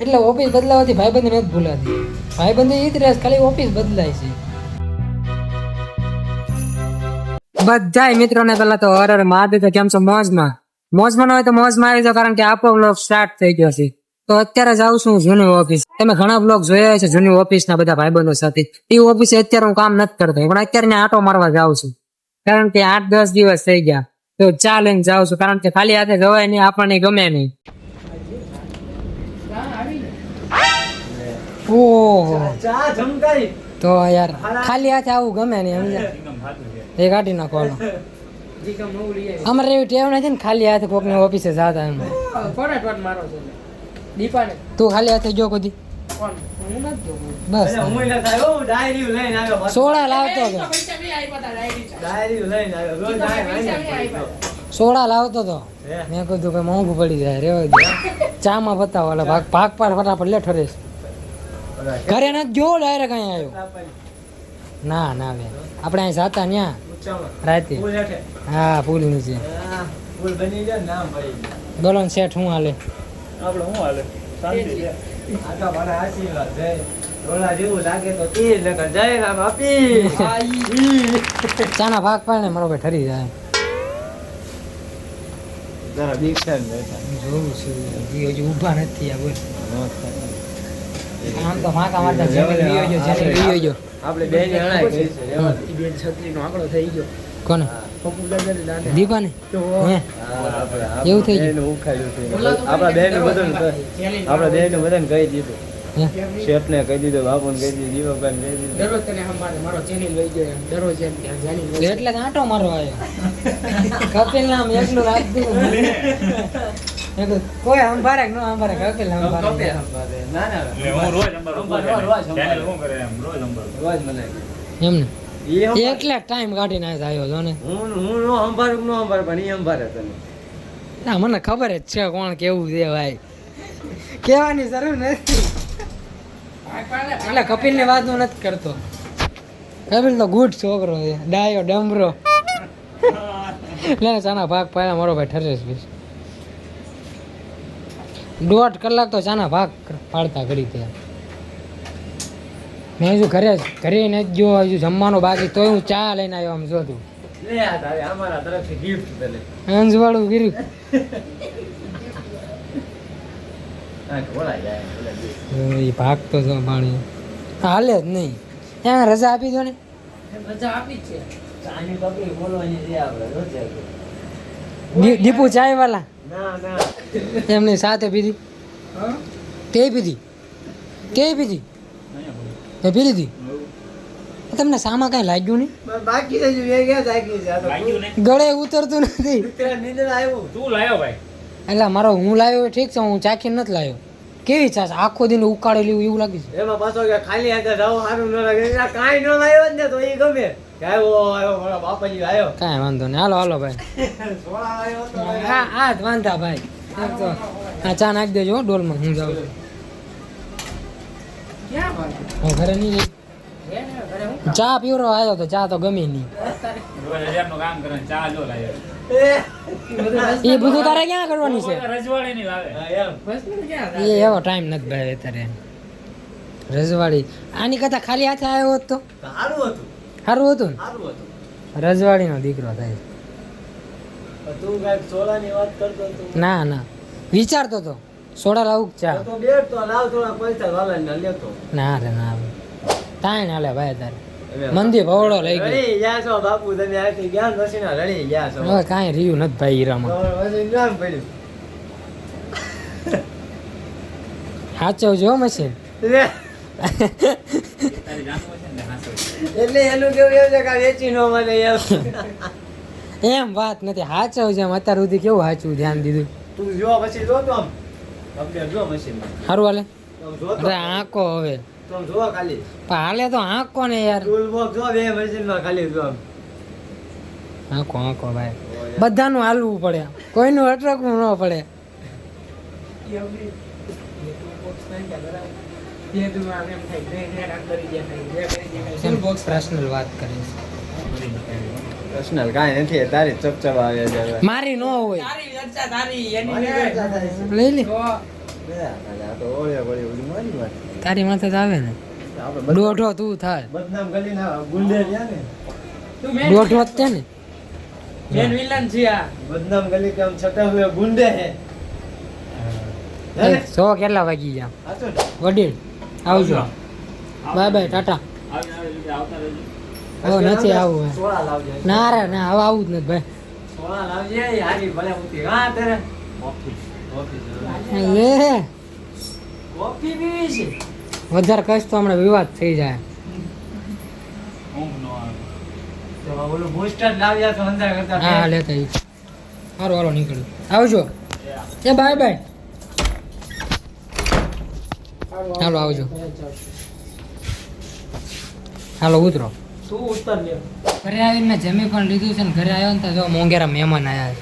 એટલે ઓફિસ બદલાવાથી ભાઈબંધ નથી ભૂલાતી. ભાઈબંધ એ જ રહે, ખાલી ઓફિસ બદલાય છે. બધાય મિત્રોને પેલા તો હર મહાદેવ, કેમ છો? મોજમાં ન હોય તો મોજમાં આવી જાવ, કારણ કે આપણો બ્લોગ સ્ટાર્ટ થઈ ગયો છે. તો અત્યારે જાઉં છું જૂની ઓફિસ. તમે ઘણા બ્લોગ જોયા છે જૂની ઓફિસ ના બધા ભાઈબંધો સાથે. એ ઓફિસે અત્યારે હું કામ નથી કરતો, પણ અત્યારે આટો મારવા જાઉં છું, કારણ કે 8-10 દિવસ થઈ ગયા. તો ચા લઈને જાઉં છું, કારણ કે ખાલી હાથે જવાય નહીં, આપણને ગમે નહીં. ઓહો, તો યાર ખાલી હાથે આવું ગમે નહીં, સમજ્યા? એ કાઢી નાખો. અમારે એવી ટેવ નથી ને ખાલી હાથે કોકની ઓફિસે જતા. એમ તું ખાલી હાથે જો કદી? બસ સોડા લાવતો હતો, સોડા લાવતો હતો. મેં કીધું કે મોંઘું પડી જાય, રેવા દે. ચા માં બતાવો, ભાગ પાડ ફટાફટ લે ઠરેશ. ઘરે નથી જો, ડાયરેક્ટ અહીંયા આવ્યો. ના ના બેન, આપણે અહીં જાતા ન્યા રાતે. હા, પુલ નીચે. બોલો ને શેઠ, શું હાલે? આપણે શું હાલે? શાંતિ છે. આટા મને આશીર્વાદ છે. ડોલા જેવું લાગે તો તીર લગન જય રામ આપી. ચાના ભાગ પાડે ને મારો ભાઈ ઠરી જાય. જરા દીક્ષા બેઠા જોઉં છું, હજી ઊભા નથી. આ બોલ આમ તો માકા મારતા જમીન લીયો જો, જમીન લીયો જો. આપણે બેન હણાય ગઈ છે. બેન છત્રીનો આંકડો થઈ ગયો. કોને? દીપાને? હે એવું થઈ ગયું? આપણા બેન નું બધું, આપણા બેન નું બધાને કહી દીધું. શેઠ ને કહી દીધું, બાપુ ને કહી દીધું, દીપકભાઈ ને કહી દીધું. દરરોજ તને સંભાળે, મારો ચેનલ લઈ ગયો દરરોજ એમ કે જાની એટલે આંટો મારવા આવ્યો. કપિલ નામ એકલું રાખી દીધું. કોઈ સંભાળે કે ન સંભાળે? કપિલ સંભાળે. ના ના, હું રોજ ચેનલ શું કરે એમ રોજ રોજ મને એમને એટલે ટાઈમ કાઢીને આવ્યો છો ને. હું નો સંભાળું નો સંભાળ, પણ ઈ સંભાળે તને. ના, મને ખબર જ છે કોણ કેવું છે ભાઈ, કહેવાની જરૂર નથી. એટલે કપિલ ની વાત હું નથી કરતો. કપિલ તો ગુડ છોકરો છે, ડાયો ડમરો. લે ચાના ભાગ પાડ્યા મારો ભાઈ ઠરેશ ભાઈ. 1.5 કલાક તો ચાના ભાગ પાડતા કરી ત્યાં. મેં હજુ ઘરે નથી ગયો, હજુ જમવાનું બાકી, તોય હું ચા લઈને આવ્યો. આમ જો તું, લે આ તારે અમારા તરફથી ગિફ્ટ તને. અંજવાળું ગીર્યું. આ બોલાય જાય, એ ભાગતો છો પાણી હાલે જ નહીં. ત્યાં રજા આપી દો ને. મજા આપી છે. ચાની પકડી બોલવાની છે આપણે રોજે. દીપુ ચાય વાલા ના ના, એમની સાથે પીધી. તે પીધી? કે પીધી? એ પી લીધી? તમને સામા કઈ લાગ્યું નહીં? બાકી રહી ગયું, એ ગયા જાગી છે. આ તો લાગ્યું ને ગળે ઉતરતું નથી. ઉતરા નીંદર આવ્યું. તું લાયો ભાઈ. એટલે મારો હું લાવ્યો એ ઠીક છે, હું ચાખીને નથી લાવ્યો. કેવી છાશ, આખો દિન ઉકાળેલી એવું લાગે છે. એમાં પાછો કે ખાલી હાથે જાવ સારું ન લાગે. એટલે કાંઈ ન લાવ્યો જ ને તો એ ગમે કે આવ્યો મારા બાપાજી આવ્યો. કાંઈ વાંધો નહીં, હાલો હાલો ભાઈ. સોળા આવ્યો તો ભાઈ. હા જ વાંધા ભાઈ. એમ તો હા, ચા નાખી દેજો હો ડોલમાં, હું જાઉં છું. હું ઘરે નહીં જઈ. ચા પીવરો આવ્યો તો ચા તો ગમી નહીં. રોજ 1000 નું કામ કરે ને ચા જો લાયો. એ બધું તારે ક્યાં કરવાની છે? રજવાડી નહીં લાવે. હા, એમ. એ એવો ટાઈમ નથી ભાઈ અત્યારે. રજવાડી આની કરતા ખાલી હાથે આવ્યો હોત તો સારું હતું, સારું હતું ને. સારું હતું. રજવાડીનો દીકરો થાય. પણ તું કાંઈક સોળાની વાત કરતો હતો. ના ના, વિચારતો તો સોડા લાવું કે ચા. તો બેઠ તો લાવ થોડા પૈસા વાળાને લેતો. ના રે ના, તાણ હાલે ભાઈ તારે. મંદી ભવડો લઈ ગયો. રડી ગયા છો બાપુ, તમે આખી જ્ઞાન વસીના રડી ગયા છો. હવે કાંઈ રહ્યું નથી ભાઈ હીરામાં. પછી જ્ઞાન પડ્યું. સાચવજો મશીન. લે, તારી જાણવું છે ને હાસો. એટલે એનું કેવું એવું છે કે આ વેચી ન મળે એમ. એમ વાત નથી, સાચવજો. એમ અત્યાર સુધી કેવું સાચું ધ્યાન દીધું. તું જો પછી જો તો આમ અપડેટ જો મશીનમાં. સારું હાલે. આમ જો તો અરે આંકો હવે તો આમ જો ખાલી પણ હાલે તો આંકો ને યાર. ટૂલ બોક્સ જો બે મશીનમાં ખાલી જો આમ. આંકો આંકો ભાઈ, બધાનું હાલવું પડે, કોઈનું અટકવું ન પડે. પર્સનલ વાત કરીશ. પર્સનલ કાંઈ નથી, તારી ચપચપ આવે છે. મારી ન હોય મારી ચર્ચા તારી એની લઈ લે. આ તો ઓળે વળી ઓલી મારી વાત તારી માથે જ આવે ને આપણે દોઢો તું થાય બદનામ ગલી ના ગુંડે રહ્યા ને દોઢો જ છે ને મેન વિલન છે આ બદનામ ગલી કે हम छटे हुए गुंडे हैं સો કેટલા વાગી ગયા સાચો વડીલ આવજો બાય બાય ટાટા આવીને આવી રીતે આવતા રહેજો. હવે નથી આવું હવે. સોળા લાવજે ના રે ના હવે આવું જ નથી ભાઈ સોળા લાવજે હારી ભલે ઉતી હા તારે ઓફિસ. ઓફિસ લે કોફી પીવી છે વધારે કશ તો હમણાં વિવાદ થઈ જાય ઊંઘ નો આવે. તો ઓલું બૂસ્ટર લાવ્યા તો અંદર કરતા હા લેતા ઈ સારું હાલો નીકળ્યું આવજો એ બાય બાય હાલો આવજો હાલો ઉતરો તું ઉત્તર લે ઘરે આવીને મેં જમી પણ લીધું છે ને ઘરે આવ્યો ને તો જો મોંઘેરા મહેમાન આવ્યા છે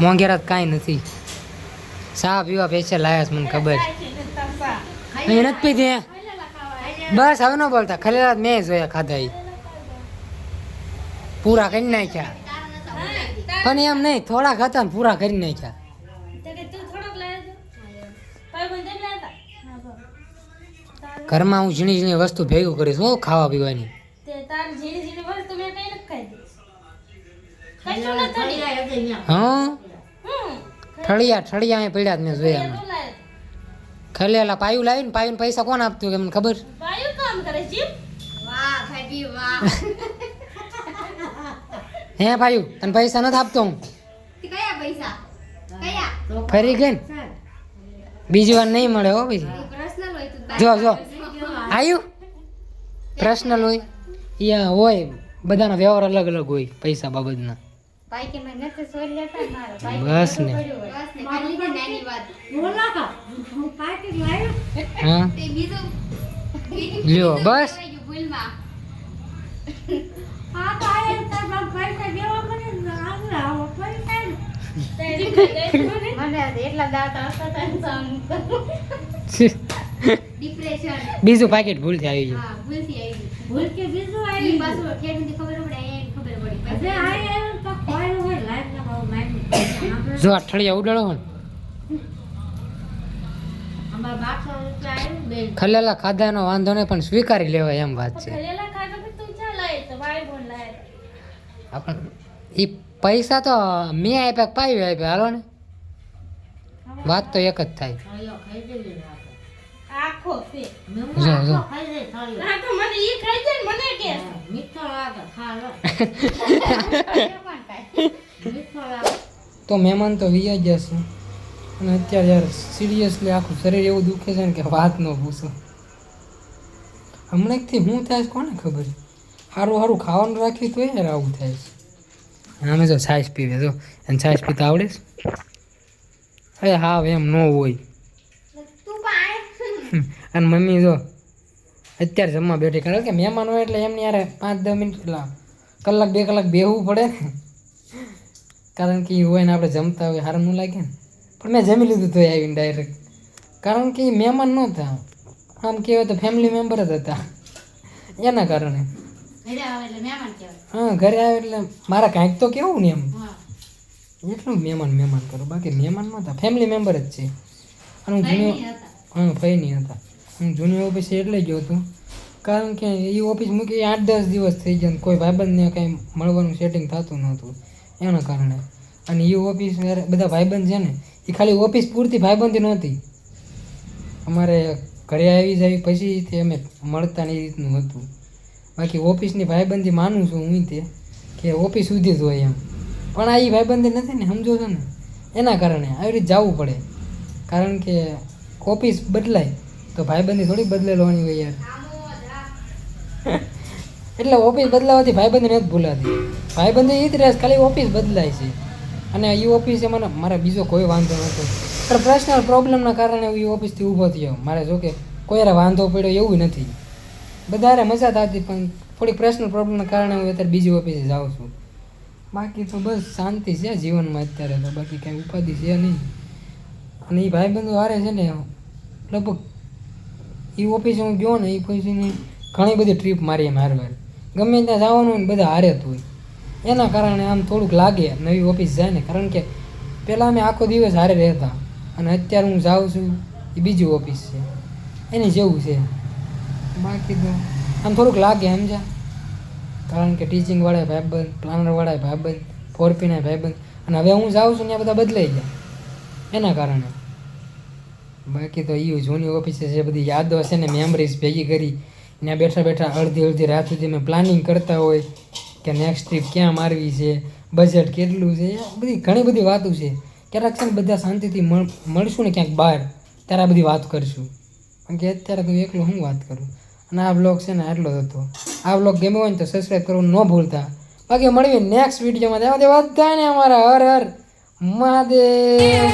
મોંઘેરા તો કાંઈ નથી ચા પીવા પૈસા લાયા છે મને ખબર છે અહીં નથી પીધી બસ હવે ન બોલતા ખલેલા મેં જોયા ખાધા ઈ પૂરા કરી નાખ્યા પણ એમ નહીં થોડાક હતા ને પૂરા કરી નાખ્યા ઘરમાં હું ઝીણી ઝીણી વસ્તુ ભેગું કરીશ હું ખાવા પીવાની હા ઠળિયા અહીં પડ્યા જ મેં જોયા મેં ખલેલા પાયું લાવીને પાયું પૈસા કોણ આપતું કે મને ખબર હે પાયું તને પૈસા નથી આપતો હું ફરી ગઈ ને બીજી વાર નહીં મળે હો બીજી જો જો આવ્યું પર્સનલ હોય યા હોય બધાના વ્યવહાર અલગ અલગ હોય પૈસા બાબતના બસ ને હા લ્યો બસ બીજું પાકેટ ભૂલથી આવી ગયું જો અઠળિયા ઉડાડો ને ખલેલા ખાધાનો વાંધો નહીં પણ સ્વીકારી લેવાય એમ વાત છે એ પૈસા તો મેં આપ્યા પાયું આપ્યા હાલો ને વાત તો એક જ થાય જો જો તો મહેમાન તો વિયા ગયા છે અને અત્યારે યાર સિરિયસલી આખું શરીર એવું દુખે છે ને કે વાત ન પૂછો હમણાંથી હું થાય છે કોને ખબર સારું સારું ખાવાનું રાખ્યું તો યાર આવું થાય છે અમે જો છાશ પીવે જો અને છાશ પીતા આવડે છે અરે હા એમ ન હોય અને મમ્મી જો અત્યારે જમવા બેઠી કારણ કે મહેમાન હોય એટલે એમની યાર 5-10 મિનિટ કલાક 2 કલાક બેહવું પડે ને કારણ કે એ હોય ને આપણે જમતા હોય સારું ન લાગે ને પણ મેં જમી લીધું તો આવીને ડાયરેક્ટ કારણ કે એ મહેમાન નહોતા આમ કહેવાય તો ફેમિલી મેમ્બર જ હતા એના કારણે હા ઘરે આવે એટલે મારા કાંઈક તો કેવું ને એમ એટલું મહેમાન કરો બાકી મહેમાન નહોતા ફેમિલી મેમ્બર જ છે અને હું જૂની હા ફઈ નહીં હતા હું જૂની ઓફિસે એટલે ગયો હતો કારણ કે એ ઓફિસ મૂકી 8-10 દિવસ થઈ ગયા કોઈ ભાઈબંધને કાંઈ મળવાનું સેટિંગ થતું નહોતું એના કારણે અને એ ઓફિસ બધા ભાઈબંધ છે ને એ ખાલી ઓફિસ પૂરતી ભાઈબંધી નહોતી અમારે ઘરે આવી જાય પછી અમે મળતા ને એ રીતનું હતું બાકી ઓફિસની ભાઈબંધી માનું છું હું તે કે ઓફિસ સુધી જ હોય એમ પણ આ એ ભાઈબંધી નથી ને સમજો છો ને એના કારણે આવી રીતે જવું પડે કારણ કે ઓફિસ બદલાય તો ભાઈબંધી થોડી બદલેવાની હોય યાર એટલે ઓફિસ બદલાવાથી ભાઈબંધી નથી ભૂલાતી ભાઈબંધી એ જ રહે ખાલી ઓફિસ બદલાય છે અને એ ઓફિસે મને મારે બીજો કોઈ વાંધો નહોતો પણ પર્સનલ પ્રોબ્લેમના કારણે એ ઓફિસથી ઊભો થયો મારે જો કે કોઈ યાર વાંધો પડ્યો એવું નથી બધારે મજા થતી પણ થોડી પર્સનલ પ્રોબ્લેમના કારણે હું અત્યારે બીજી ઓફિસે જાઉં છું બાકી તો બસ શાંતિ છે જીવનમાં અત્યારે તો બાકી કાંઈ ઉપાધિ છે નહીં અને એ ભાઈબંધો હારે છે ને લગભગ એ ઓફિસે હું ગયો ને એ પછીની ઘણી બધી ટ્રીપ મારી એમ હારવાર ગમે ત્યાં જવાનું હોય ને બધા હારે જ હોય એના કારણે આમ થોડુંક લાગે નવી ઓફિસ જાય ને કારણ કે પહેલાં અમે આખો દિવસ હારે રહેતા અને અત્યારે હું જાઉં છું એ બીજું ઓફિસ છે એની જેવું છે. બાકી તો આમ થોડુંક લાગે સમજા, કારણ કે ટીચિંગ વાળા ભાઈબંધ, પ્લાનર વાળા ભાઈબંધ, 4P ના ભાઈબંધ, અને હવે હું જાઉં છું ત્યાં બધા બદલાઈ ગયા એના કારણે. બાકી તો એ જૂની ઓફિસે જે બધી યાદો છે ને મેમરીઝ ભેગી કરી, ત્યાં બેઠા બેઠા અડધી રાત સુધી અમે પ્લાનિંગ કરતા હોય કે નેક્સ્ટ ટ્રીપ ક્યાં મારવી છે, બજેટ કેટલું છે, બધી ઘણી બધી વાતો છે. ક્યારેક છે ને બધા શાંતિથી મળશું ને ક્યાંક બહાર ત્યારે આ બધી વાત કરશું, કારણ કે અત્યારે તો એકલો હું વાત કરું. અને આ બ્લોગ છે ને આટલો જ હતો. આ બ્લોગ ગમ્યો હોય ને તો સબસ્ક્રાઈબ કરવાનું ન ભૂલતા. બાકી મળીએ નેક્સ્ટ વિડીયોમાં. ત્યાં બધાને અમારા હર હર મહાદેવ.